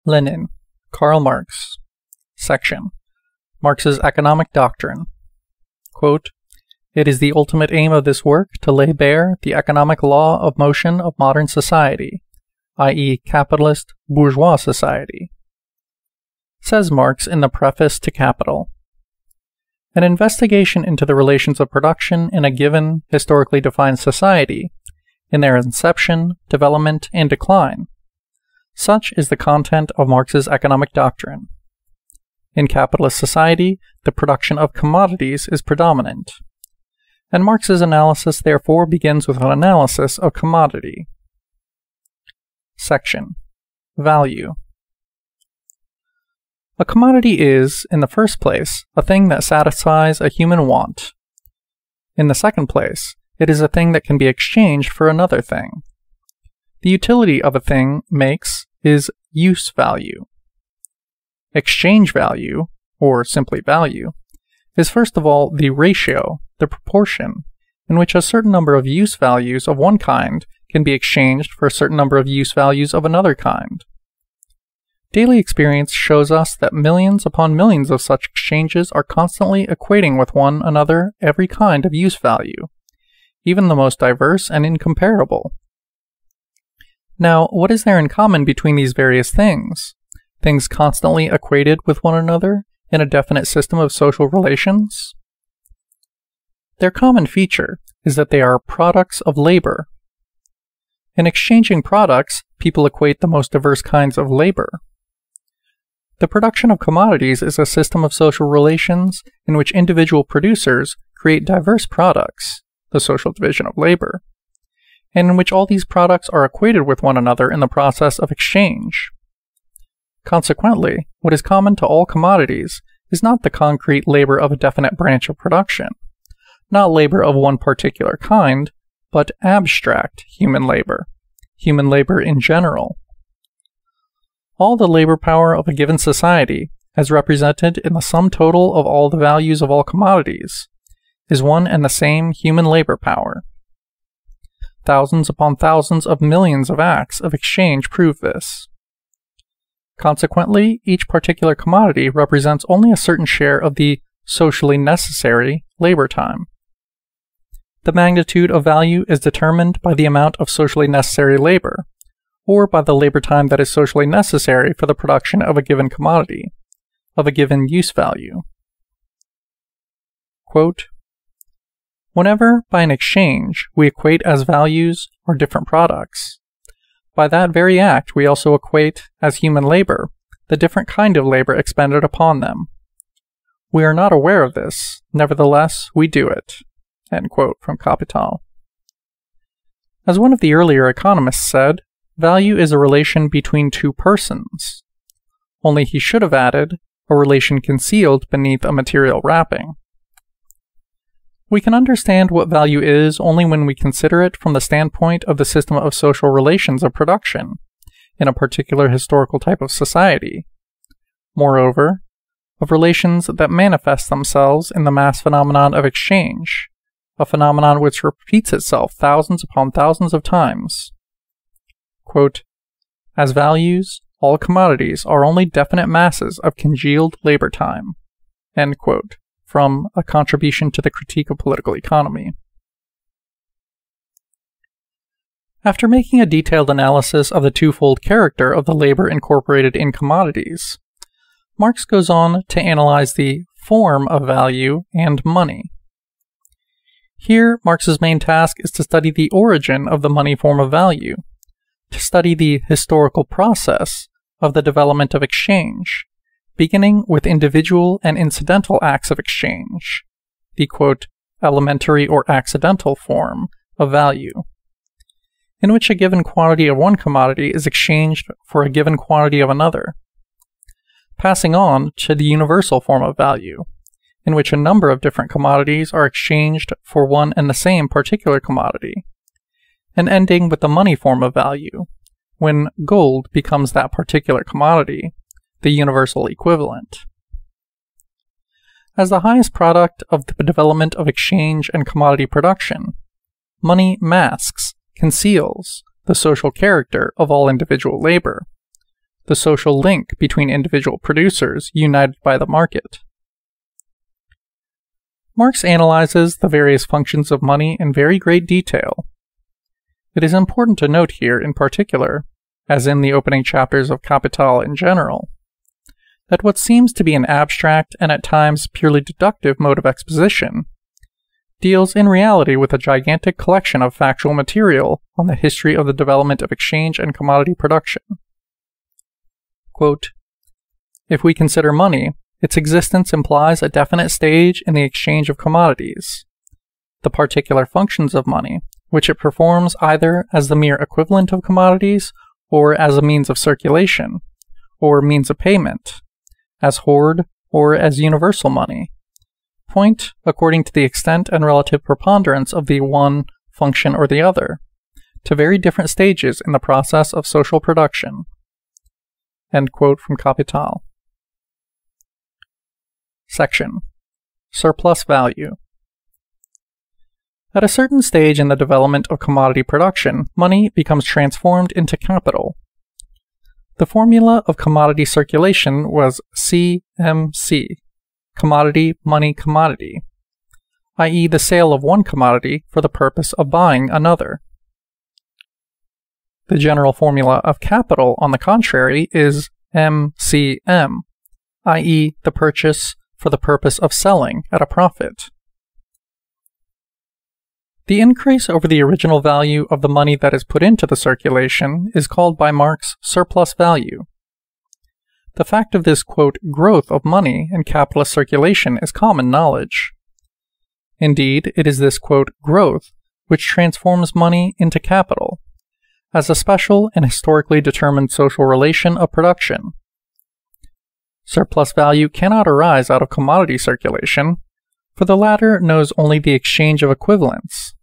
Lenin, Karl Marx. Section. Marx's Economic Doctrine. Quote, "It is the ultimate aim of this work to lay bare the economic law of motion of modern society, i.e. capitalist, bourgeois society," says Marx in the preface to Capital. An investigation into the relations of production in a given, historically defined society, in their inception, development, and decline. Such is the content of Marx's economic doctrine. In capitalist society, the production of commodities is predominant, and Marx's analysis therefore begins with an analysis of commodity. Section. Value. A commodity is, in the first place, a thing that satisfies a human want. In the second place, it is a thing that can be exchanged for another thing. The utility of a thing is use value. Exchange value, or simply value, is first of all the ratio, the proportion, in which a certain number of use values of one kind can be exchanged for a certain number of use values of another kind. Daily experience shows us that millions upon millions of such exchanges are constantly equating with one another every kind of use value, even the most diverse and incomparable. Now, what is there in common between these various things? Things constantly equated with one another in a definite system of social relations? Their common feature is that they are products of labor. In exchanging products, people equate the most diverse kinds of labor. The production of commodities is a system of social relations in which individual producers create diverse products, the social division of labor, and in which all these products are equated with one another in the process of exchange. Consequently, what is common to all commodities is not the concrete labor of a definite branch of production, not labor of one particular kind, but abstract human labor in general. All the labor power of a given society, as represented in the sum total of all the values of all commodities, is one and the same human labor power. Thousands upon thousands of millions of acts of exchange prove this. Consequently, each particular commodity represents only a certain share of the socially necessary labor time. The magnitude of value is determined by the amount of socially necessary labor, or by the labor time that is socially necessary for the production of a given commodity, of a given use value. Quote, "Whenever, by an exchange, we equate as values or different products, by that very act we also equate, as human labor, the different kind of labor expended upon them. We are not aware of this, nevertheless we do it." End quote from Capital. As one of the earlier economists said, value is a relation between two persons. Only he should have added, a relation concealed beneath a material wrapping. We can understand what value is only when we consider it from the standpoint of the system of social relations of production, in a particular historical type of society. Moreover, of relations that manifest themselves in the mass phenomenon of exchange, a phenomenon which repeats itself thousands upon thousands of times. Quote, "As values, all commodities are only definite masses of congealed labor time." End quote. From A Contribution to the Critique of Political Economy. After making a detailed analysis of the twofold character of the labor incorporated in commodities, Marx goes on to analyze the form of value and money. Here, Marx's main task is to study the origin of the money form of value, to study the historical process of the development of exchange, beginning with individual and incidental acts of exchange, the quote, "elementary or accidental form of value," in which a given quantity of one commodity is exchanged for a given quantity of another, passing on to the universal form of value, in which a number of different commodities are exchanged for one and the same particular commodity, and ending with the money form of value, when gold becomes that particular commodity, the universal equivalent. As the highest product of the development of exchange and commodity production, money masks, conceals, the social character of all individual labor, the social link between individual producers united by the market. Marx analyzes the various functions of money in very great detail. It is important to note here in particular, as in the opening chapters of Capital in general, that what seems to be an abstract and at times purely deductive mode of exposition deals in reality with a gigantic collection of factual material on the history of the development of exchange and commodity production. Quote, "If we consider money, its existence implies a definite stage in the exchange of commodities. The particular functions of money, which it performs either as the mere equivalent of commodities or as a means of circulation, or means of payment, as hoard or as universal money, point, according to the extent and relative preponderance of the one function or the other, to very different stages in the process of social production." End quote from Capital. Section: Surplus Value. At a certain stage in the development of commodity production, money becomes transformed into capital. The formula of commodity circulation was CMC, commodity, money, commodity, i.e. the sale of one commodity for the purpose of buying another. The general formula of capital, on the contrary, is MCM, i.e. the purchase for the purpose of selling at a profit. The increase over the original value of the money that is put into the circulation is called by Marx surplus value. The fact of this, quote, growth of money in capitalist circulation is common knowledge. Indeed, it is this, quote, growth which transforms money into capital, as a special and historically determined social relation of production. Surplus value cannot arise out of commodity circulation, for the latter knows only the exchange of equivalents.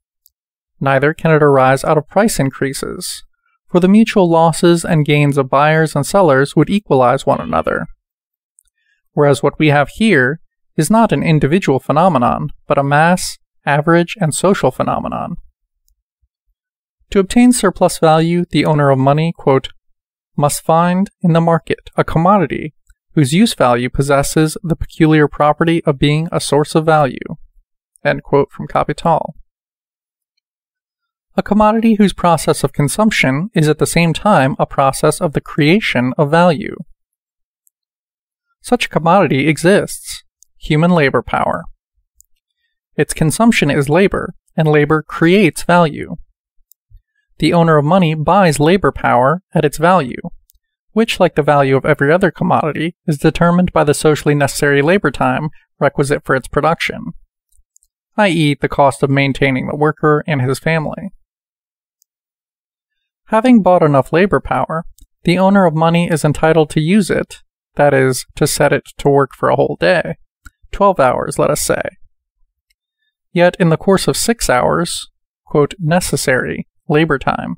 Neither can it arise out of price increases, for the mutual losses and gains of buyers and sellers would equalize one another. Whereas what we have here is not an individual phenomenon, but a mass, average, and social phenomenon. To obtain surplus value, the owner of money, quote, must find in the market a commodity whose use value possesses the peculiar property of being a source of value. End quote from Capital. A commodity whose process of consumption is at the same time a process of the creation of value. Such a commodity exists, human labor power. Its consumption is labor, and labor creates value. The owner of money buys labor power at its value, which, like the value of every other commodity, is determined by the socially necessary labor time requisite for its production, i.e., the cost of maintaining the worker and his family. Having bought enough labor power, the owner of money is entitled to use it, that is, to set it to work for a whole day, 12 hours, let us say. Yet in the course of 6 hours, quote, necessary labor time,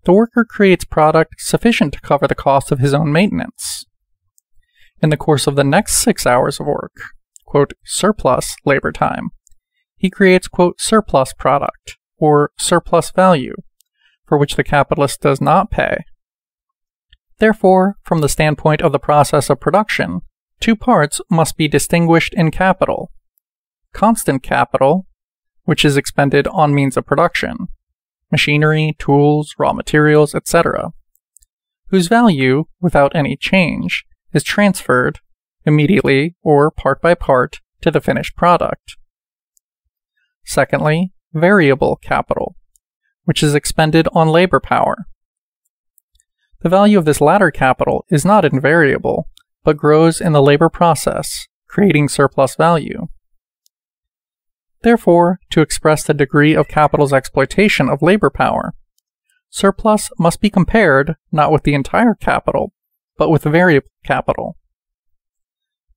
the worker creates product sufficient to cover the cost of his own maintenance. In the course of the next 6 hours of work, quote, surplus labor time, he creates, quote, surplus product, or surplus value, for which the capitalist does not pay. Therefore, from the standpoint of the process of production, two parts must be distinguished in capital: constant capital, which is expended on means of production, machinery, tools, raw materials, etc., whose value, without any change, is transferred, immediately or part by part, to the finished product. Secondly, variable capital, which is expended on labor power. The value of this latter capital is not invariable, but grows in the labor process, creating surplus value. Therefore, to express the degree of capital's exploitation of labor power, surplus must be compared not with the entire capital, but with variable capital.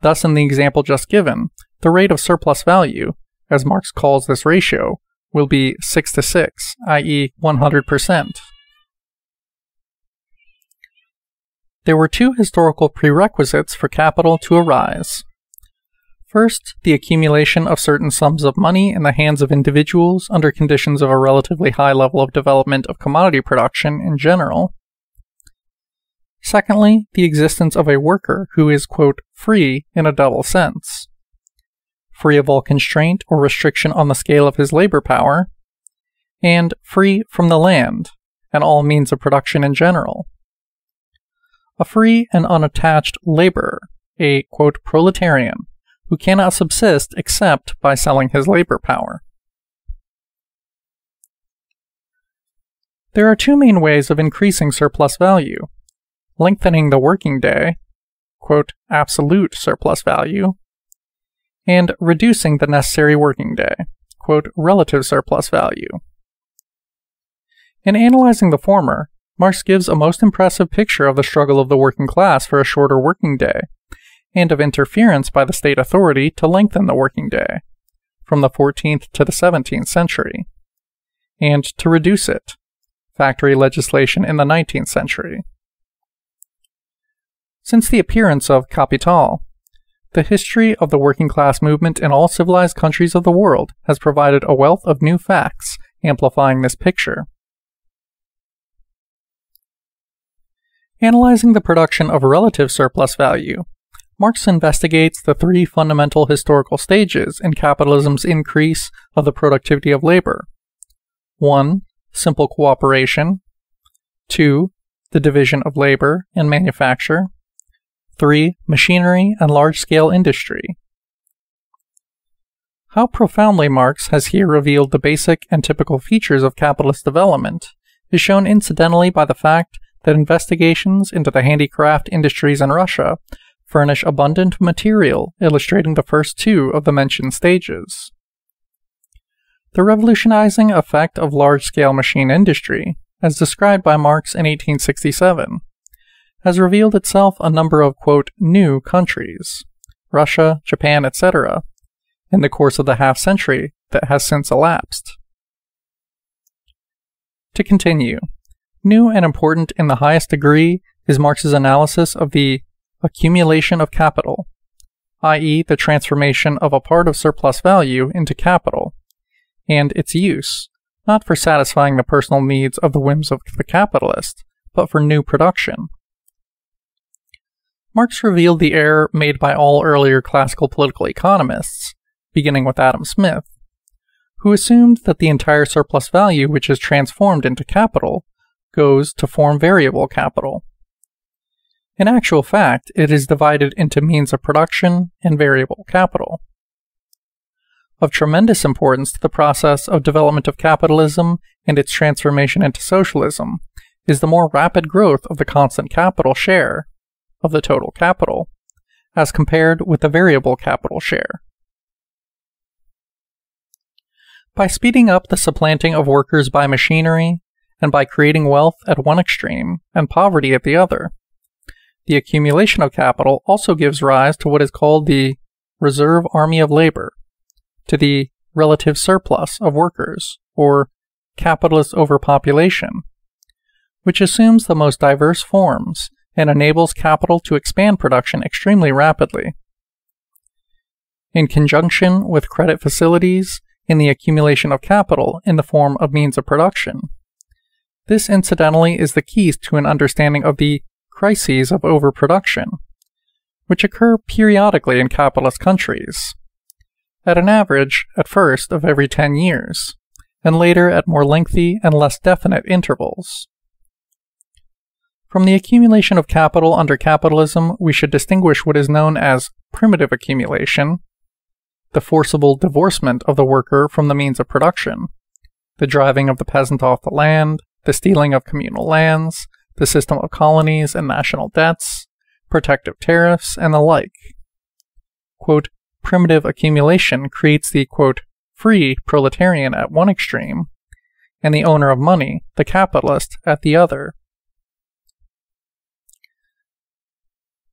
Thus, in the example just given, the rate of surplus value, as Marx calls this ratio, will be 6 to 6, i.e. 100%. There were two historical prerequisites for capital to arise. First, the accumulation of certain sums of money in the hands of individuals under conditions of a relatively high level of development of commodity production in general. Secondly, the existence of a worker who is, quote, free in a double sense. Free of all constraint or restriction on the scale of his labor power, and free from the land and all means of production in general. A free and unattached laborer, a, quote, proletarian, who cannot subsist except by selling his labor power. There are two main ways of increasing surplus value: lengthening the working day, quote, absolute surplus value, and reducing the necessary working day, quote, relative surplus value. In analyzing the former, Marx gives a most impressive picture of the struggle of the working class for a shorter working day, and of interference by the state authority to lengthen the working day, from the 14th to the 17th century, and to reduce it, factory legislation in the 19th century. Since the appearance of Capital, the history of the working class movement in all civilized countries of the world has provided a wealth of new facts amplifying this picture. Analyzing the production of relative surplus value, Marx investigates the three fundamental historical stages in capitalism's increase of the productivity of labor. 1. Simple cooperation. 2. The division of labor and manufacture. 3. Machinery and large-scale industry. How profoundly Marx has here revealed the basic and typical features of capitalist development is shown incidentally by the fact that investigations into the handicraft industries in Russia furnish abundant material illustrating the first two of the mentioned stages. The revolutionizing effect of large-scale machine industry, as described by Marx in 1867, has revealed itself a number of, quote, new countries, Russia, Japan, etc., in the course of the half-century that has since elapsed. To continue, new and important in the highest degree is Marx's analysis of the accumulation of capital, i.e. the transformation of a part of surplus value into capital, and its use, not for satisfying the personal needs of the whims of the capitalist, but for new production. Marx revealed the error made by all earlier classical political economists, beginning with Adam Smith, who assumed that the entire surplus value which is transformed into capital goes to form variable capital. In actual fact, it is divided into means of production and variable capital. Of tremendous importance to the process of development of capitalism and its transformation into socialism is the more rapid growth of the constant capital share of the total capital, as compared with the variable capital share. By speeding up the supplanting of workers by machinery, and by creating wealth at one extreme and poverty at the other, the accumulation of capital also gives rise to what is called the reserve army of labor, to the relative surplus of workers, or capitalist overpopulation, which assumes the most diverse forms and enables capital to expand production extremely rapidly. In conjunction with credit facilities in the accumulation of capital in the form of means of production, this incidentally is the key to an understanding of the crises of overproduction, which occur periodically in capitalist countries, at an average, at first, of every 10 years, and later at more lengthy and less definite intervals. From the accumulation of capital under capitalism, we should distinguish what is known as primitive accumulation, the forcible divorcement of the worker from the means of production, the driving of the peasant off the land, the stealing of communal lands, the system of colonies and national debts, protective tariffs, and the like. Quote, primitive accumulation creates the, quote, free proletarian at one extreme, and the owner of money, the capitalist, at the other.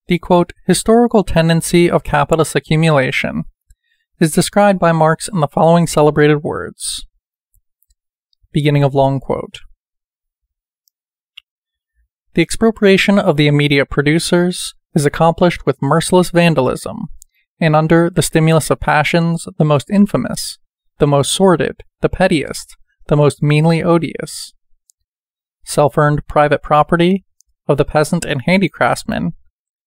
The, quote, historical tendency of capitalist accumulation is described by Marx in the following celebrated words. Beginning of long quote. The expropriation of the immediate producers is accomplished with merciless vandalism, and under the stimulus of passions the most infamous, the most sordid, the pettiest, the most meanly odious. Self-earned private property, of the peasant and handicraftsman,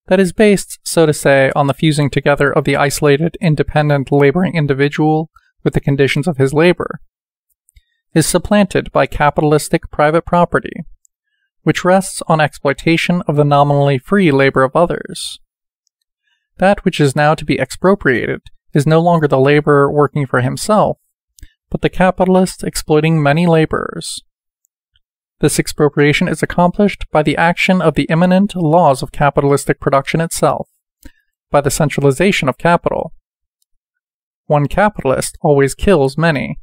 that is based, so to say, on the fusing together of the isolated, independent laboring individual with the conditions of his labor, is supplanted by capitalistic private property, which rests on exploitation of the nominally free labor of others. That which is now to be expropriated is no longer the laborer working for himself, but the capitalist exploiting many laborers. This expropriation is accomplished by the action of the immanent laws of capitalistic production itself, by the centralization of capital. One capitalist always kills many.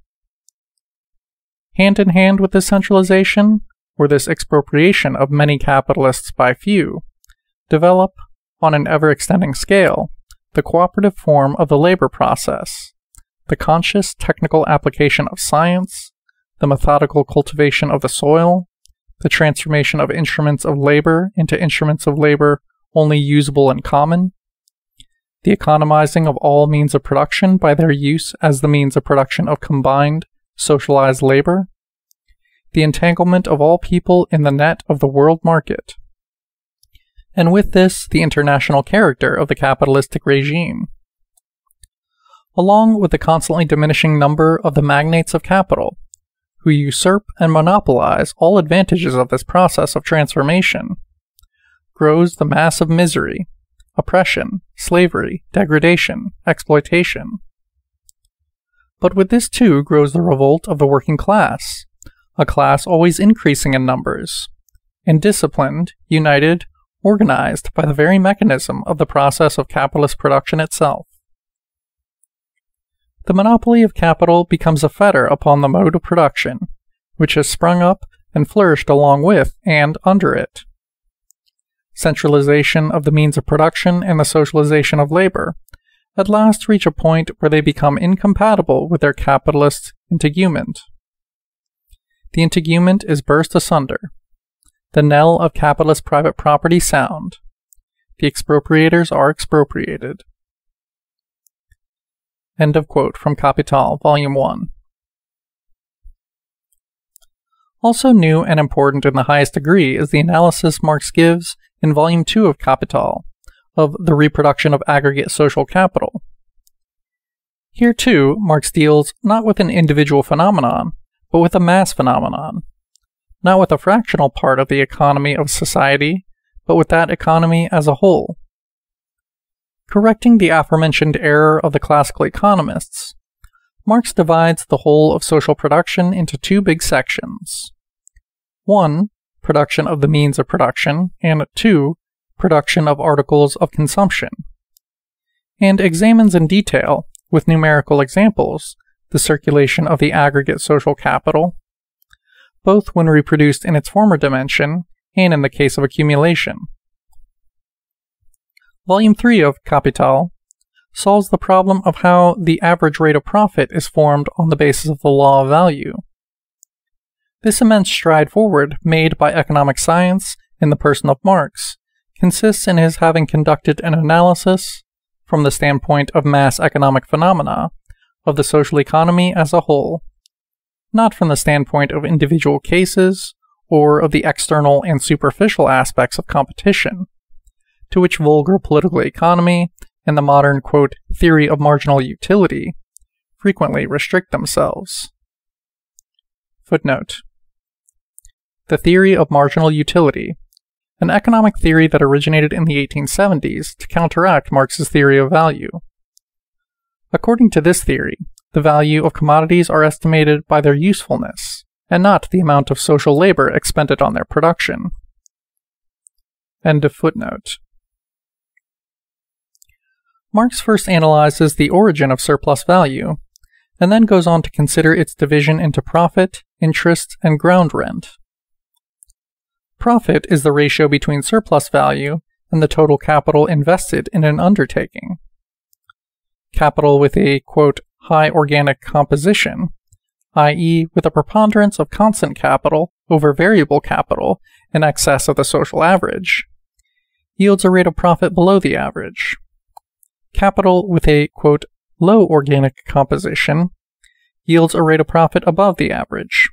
Hand in hand with this centralization, or this expropriation of many capitalists by few, develop, on an ever-extending scale, the cooperative form of the labor process, the conscious technical application of science, the methodical cultivation of the soil, the transformation of instruments of labor into instruments of labor only usable in common, the economizing of all means of production by their use as the means of production of combined, socialized labor, the entanglement of all people in the net of the world market, and with this the international character of the capitalistic regime, along with the constantly diminishing number of the magnates of capital, who usurp and monopolize all advantages of this process of transformation, grows the mass of misery, oppression, slavery, degradation, exploitation. But with this too grows the revolt of the working class, a class always increasing in numbers, and disciplined, united, organized by the very mechanism of the process of capitalist production itself. The monopoly of capital becomes a fetter upon the mode of production, which has sprung up and flourished along with and under it. Centralization of the means of production and the socialization of labor at last reach a point where they become incompatible with their capitalist integument. The integument is burst asunder. The knell of capitalist private property sound. The expropriators are expropriated. End of quote from Capital, Volume 1. Also new and important in the highest degree is the analysis Marx gives in Volume 2 of Capital of the reproduction of aggregate social capital. Here too, Marx deals not with an individual phenomenon, but with a mass phenomenon, not with a fractional part of the economy of society, but with that economy as a whole. Correcting the aforementioned error of the classical economists, Marx divides the whole of social production into two big sections. 1. Production of the means of production, and 2. Production of articles of consumption, and examines in detail, with numerical examples, the circulation of the aggregate social capital, both when reproduced in its former dimension and in the case of accumulation. Volume 3 of Capital solves the problem of how the average rate of profit is formed on the basis of the law of value. This immense stride forward made by economic science in the person of Marx consists in his having conducted an analysis, from the standpoint of mass economic phenomena, of the social economy as a whole, not from the standpoint of individual cases or of the external and superficial aspects of competition, to which vulgar political economy and the modern, quote, theory of marginal utility frequently restrict themselves. Footnote. The theory of marginal utility, an economic theory that originated in the 1870s to counteract Marx's theory of value. According to this theory, the value of commodities are estimated by their usefulness, and not the amount of social labor expended on their production. End of footnote. Marx first analyzes the origin of surplus value, and then goes on to consider its division into profit, interest, and ground rent. Profit is the ratio between surplus value and the total capital invested in an undertaking. Capital with a, quote, high organic composition, i.e., with a preponderance of constant capital over variable capital in excess of the social average, yields a rate of profit below the average. Capital with a, quote, low organic composition yields a rate of profit above the average.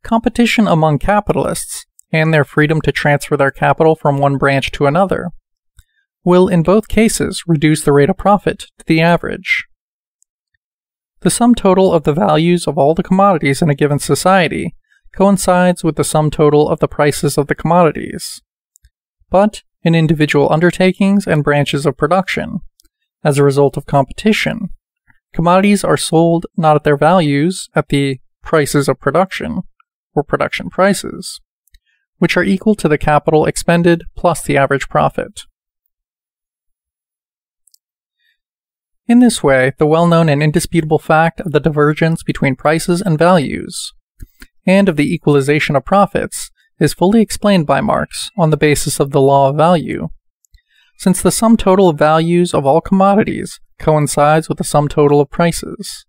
Competition among capitalists and their freedom to transfer their capital from one branch to another, will in both cases reduce the rate of profit to the average. The sum total of the values of all the commodities in a given society coincides with the sum total of the prices of the commodities. But in individual undertakings and branches of production, as a result of competition, commodities are sold not at their values at the prices of production, or production prices, which are equal to the capital expended plus the average profit. In this way, the well-known and indisputable fact of the divergence between prices and values, and of the equalization of profits, is fully explained by Marx on the basis of the law of value, since the sum total of values of all commodities coincides with the sum total of prices.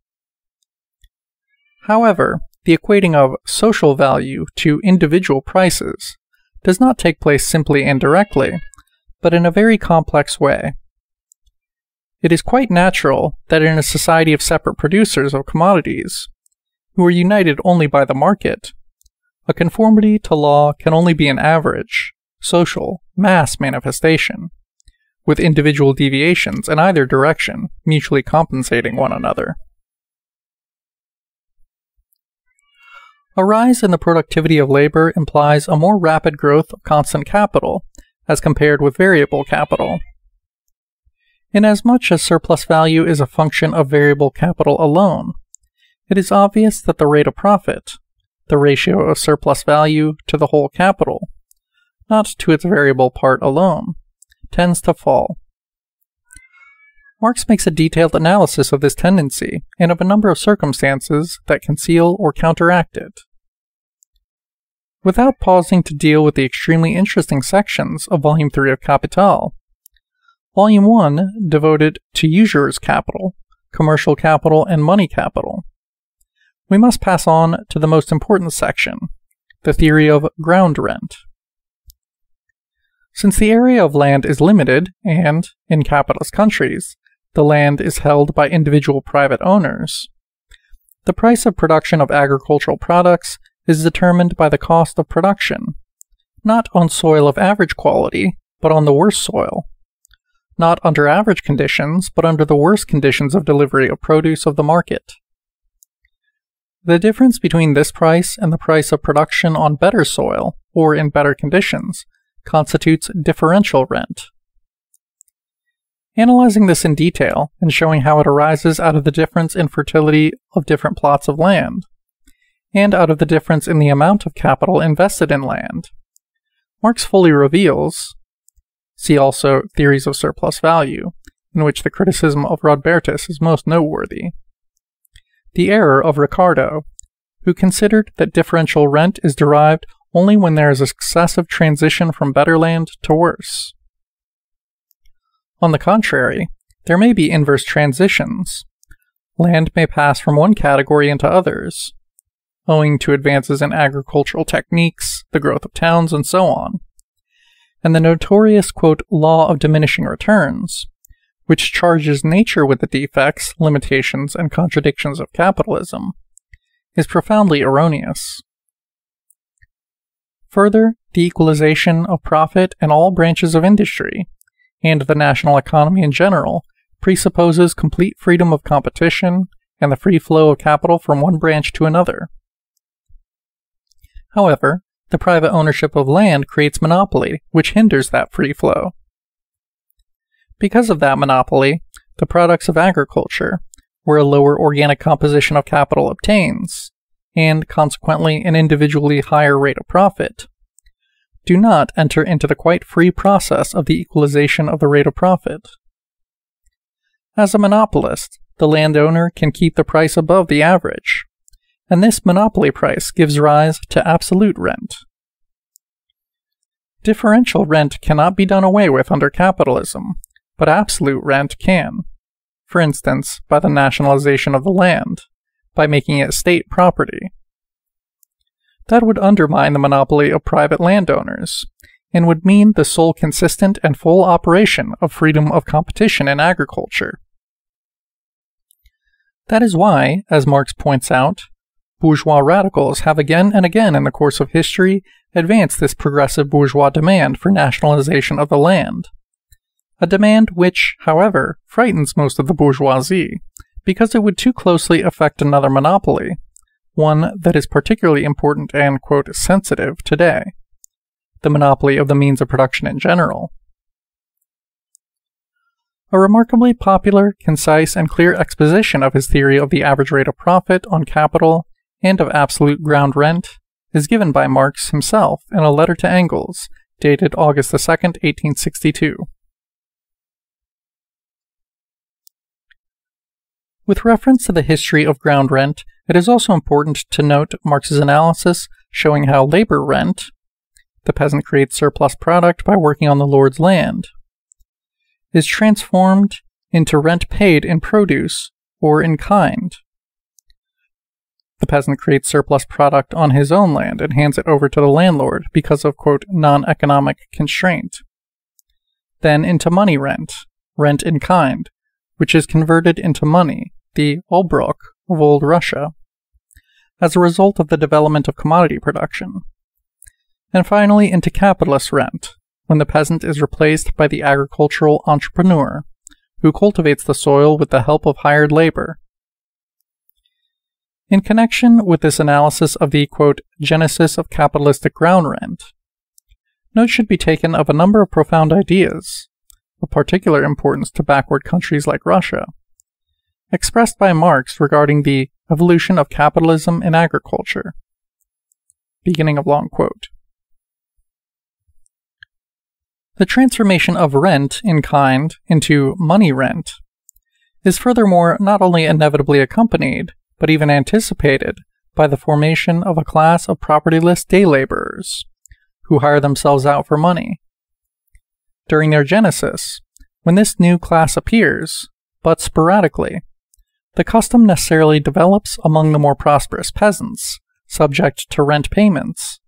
However, the equating of social value to individual prices does not take place simply and directly, but in a very complex way. It is quite natural that in a society of separate producers of commodities, who are united only by the market, a conformity to law can only be an average, social, mass manifestation, with individual deviations in either direction mutually compensating one another. A rise in the productivity of labor implies a more rapid growth of constant capital as compared with variable capital. Inasmuch as surplus value is a function of variable capital alone, it is obvious that the rate of profit, the ratio of surplus value to the whole capital, not to its variable part alone, tends to fall. Marx makes a detailed analysis of this tendency and of a number of circumstances that conceal or counteract it. Without pausing to deal with the extremely interesting sections of Volume 3 of Capital, Volume 1 devoted to usurer's capital, commercial capital, and money capital, we must pass on to the most important section, the theory of ground rent. Since the area of land is limited, and, in capitalist countries, the land is held by individual private owners, the price of production of agricultural products is determined by the cost of production, not on soil of average quality, but on the worst soil, not under average conditions, but under the worst conditions of delivery of produce of the market. The difference between this price and the price of production on better soil, or in better conditions, constitutes differential rent. Analyzing this in detail, and showing how it arises out of the difference in fertility of different plots of land, and out of the difference in the amount of capital invested in land, Marx fully reveals, see also Theories of Surplus Value, in which the criticism of Rodbertus is most noteworthy, the error of Ricardo, who considered that differential rent is derived only when there is a successive transition from better land to worse. On the contrary, there may be inverse transitions. Land may pass from one category into others, owing to advances in agricultural techniques, the growth of towns, and so on. And the notorious, quote, law of diminishing returns, which charges nature with the defects, limitations, and contradictions of capitalism, is profoundly erroneous. Further, the equalization of profit in all branches of industry, and the national economy in general, presupposes complete freedom of competition and the free flow of capital from one branch to another. However, the private ownership of land creates monopoly, which hinders that free flow. Because of that monopoly, the products of agriculture, where a lower organic composition of capital obtains, and consequently an individually higher rate of profit, do not enter into the quite free process of the equalization of the rate of profit. As a monopolist, the landowner can keep the price above the average, and this monopoly price gives rise to absolute rent. Differential rent cannot be done away with under capitalism, but absolute rent can, for instance, by the nationalization of the land, by making it state property. That would undermine the monopoly of private landowners, and would mean the sole consistent and full operation of freedom of competition in agriculture. That is why, as Marx points out, bourgeois radicals have again and again in the course of history advanced this progressive bourgeois demand for nationalization of the land. A demand which, however, frightens most of the bourgeoisie, because it would too closely affect another monopoly, one that is particularly important and, quote, sensitive today, the monopoly of the means of production in general. A remarkably popular, concise, and clear exposition of his theory of the average rate of profit on capital and of absolute ground rent is given by Marx himself in a letter to Engels, dated August 2, 1862. With reference to the history of ground rent, it is also important to note Marx's analysis showing how labor rent, the peasant creates surplus product by working on the lord's land, is transformed into rent paid in produce or in kind. The peasant creates surplus product on his own land and hands it over to the landlord because of, quote, non-economic constraint. Then into money rent, rent in kind, which is converted into money, the obrok of old Russia, as a result of the development of commodity production. And finally into capitalist rent, when the peasant is replaced by the agricultural entrepreneur, who cultivates the soil with the help of hired labor. In connection with this analysis of the, quote, genesis of capitalistic ground rent, note should be taken of a number of profound ideas, of particular importance to backward countries like Russia, expressed by Marx regarding the evolution of capitalism in agriculture. Beginning of long quote. The transformation of rent in kind into money rent is furthermore not only inevitably accompanied, but even anticipated by the formation of a class of propertyless day laborers, who hire themselves out for money. During their genesis, when this new class appears, but sporadically, the custom necessarily develops among the more prosperous peasants, subject to rent payments,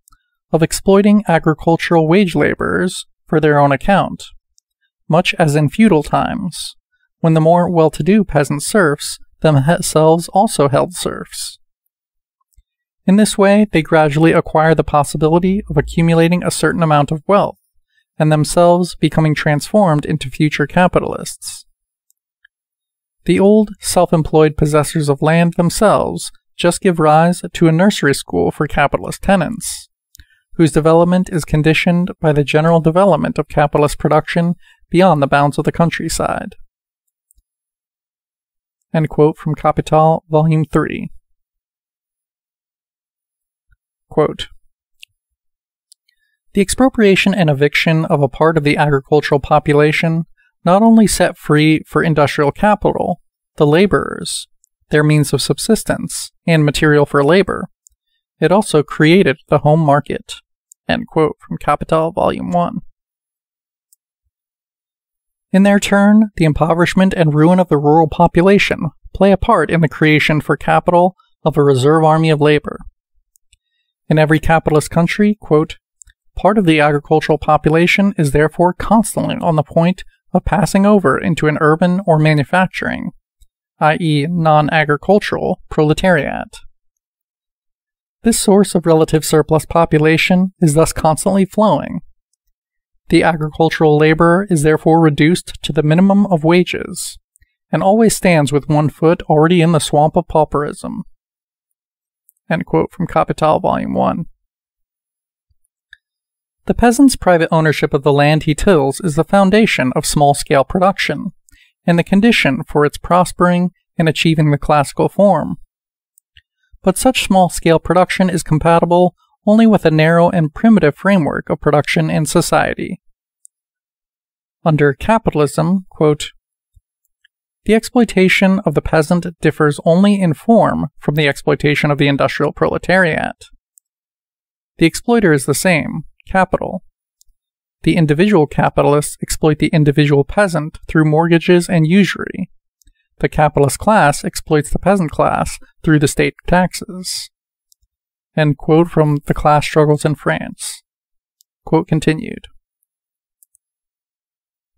of exploiting agricultural wage laborers for their own account, much as in feudal times, when the more well-to-do peasant serfs themselves also held serfs. In this way, they gradually acquire the possibility of accumulating a certain amount of wealth, and themselves becoming transformed into future capitalists. The old, self-employed possessors of land themselves just give rise to a nursery school for capitalist tenants, whose development is conditioned by the general development of capitalist production beyond the bounds of the countryside. End quote from Capital, Volume 3. Quote, the expropriation and eviction of a part of the agricultural population not only set free for industrial capital the laborers, their means of subsistence, and material for labor, it also created the home market. End quote from Capital, Volume 1. In their turn, the impoverishment and ruin of the rural population play a part in the creation for capital of a reserve army of labor. In every capitalist country, quote, part of the agricultural population is therefore constantly on the point of passing over into an urban or manufacturing, i.e., non-agricultural, proletariat. This source of relative surplus population is thus constantly flowing. The agricultural laborer is therefore reduced to the minimum of wages, and always stands with one foot already in the swamp of pauperism. End quote from Capital, Volume 1. The peasant's private ownership of the land he tills is the foundation of small-scale production, and the condition for its prospering and achieving the classical form. But such small-scale production is compatible only with a narrow and primitive framework of production and society. Under capitalism, quote, the exploitation of the peasant differs only in form from the exploitation of the industrial proletariat. The exploiter is the same, capital. The individual capitalists exploit the individual peasant through mortgages and usury. The capitalist class exploits the peasant class through the state taxes. End quote from The Class Struggles in France. Quote continued.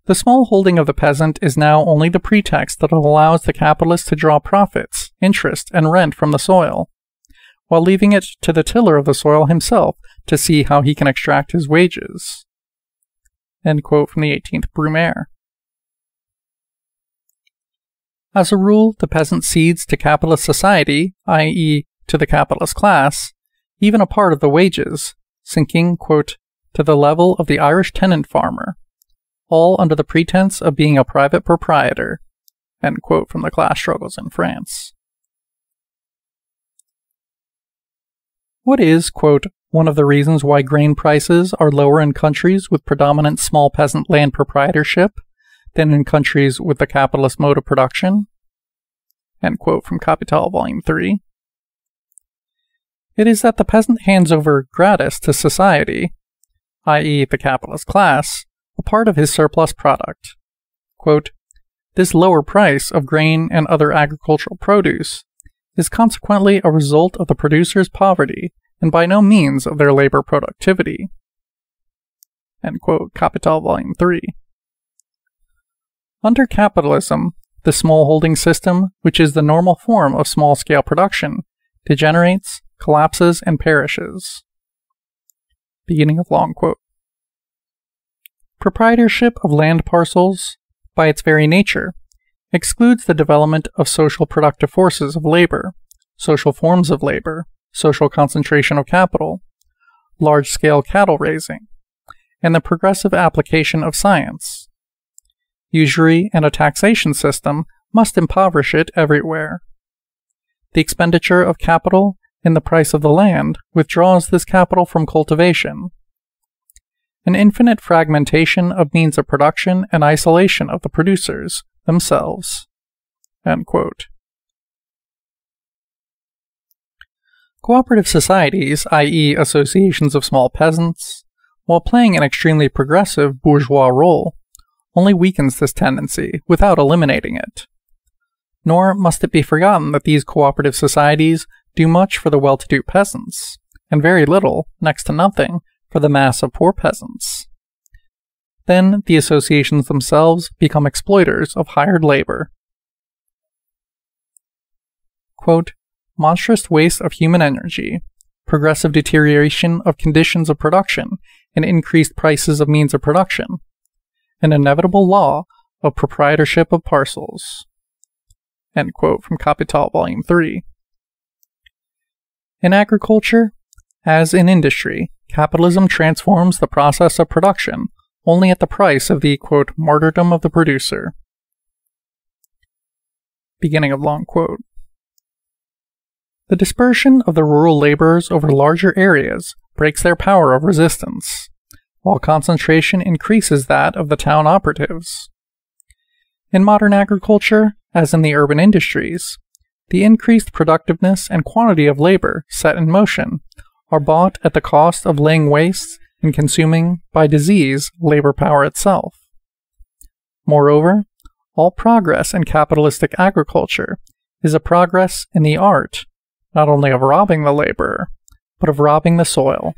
The small holding of the peasant is now only the pretext that allows the capitalist to draw profits, interest, and rent from the soil, while leaving it to the tiller of the soil himself to see how he can extract his wages. End quote from the 18th Brumaire. As a rule, the peasant cedes to capitalist society, i.e., to the capitalist class, even a part of the wages, sinking, quote, to the level of the Irish tenant farmer, all under the pretense of being a private proprietor. End quote from the Class Struggles in France. What is, quote, one of the reasons why grain prices are lower in countries with predominant small peasant land proprietorship than in countries with the capitalist mode of production? End quote from Capital, Volume 3. It is that the peasant hands over gratis to society, i.e. the capitalist class, a part of his surplus product. Quote, this lower price of grain and other agricultural produce is consequently a result of the producer's poverty and by no means of their labor productivity. End quote, Capital, Volume 3. Under capitalism, the small-holding system, which is the normal form of small-scale production, degenerates, collapses, and perishes. Beginning of long quote. Proprietorship of land parcels, by its very nature, excludes the development of social productive forces of labor, social forms of labor, social concentration of capital, large-scale cattle raising, and the progressive application of science. Usury and a taxation system must impoverish it everywhere. The expenditure of capital in the price of the land withdraws this capital from cultivation. An infinite fragmentation of means of production and isolation of the producers themselves. End quote. Cooperative societies, i.e. associations of small peasants, while playing an extremely progressive bourgeois role, only weakens this tendency without eliminating it. Nor must it be forgotten that these cooperative societies do much for the well-to-do peasants, and very little, next to nothing, for the mass of poor peasants. Then the associations themselves become exploiters of hired labor. Quote, monstrous waste of human energy, progressive deterioration of conditions of production, and increased prices of means of production, an inevitable law of proprietorship of parcels. End quote from Capital, Volume 3. In agriculture, as in industry, capitalism transforms the process of production only at the price of the, quote, martyrdom of the producer. Beginning of long quote. The dispersion of the rural laborers over larger areas breaks their power of resistance, while concentration increases that of the town operatives. In modern agriculture, as in the urban industries, the increased productiveness and quantity of labor set in motion are bought at the cost of laying waste and consuming, by disease, labor power itself. Moreover, all progress in capitalistic agriculture is a progress in the art, not only of robbing the laborer, but of robbing the soil.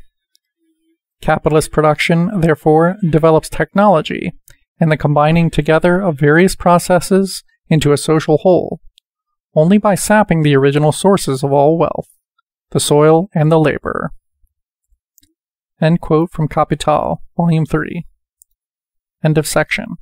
Capitalist production, therefore, develops technology and the combining together of various processes into a social whole, only by sapping the original sources of all wealth, the soil and the laborer. End quote from Capital, Volume 3. End of section.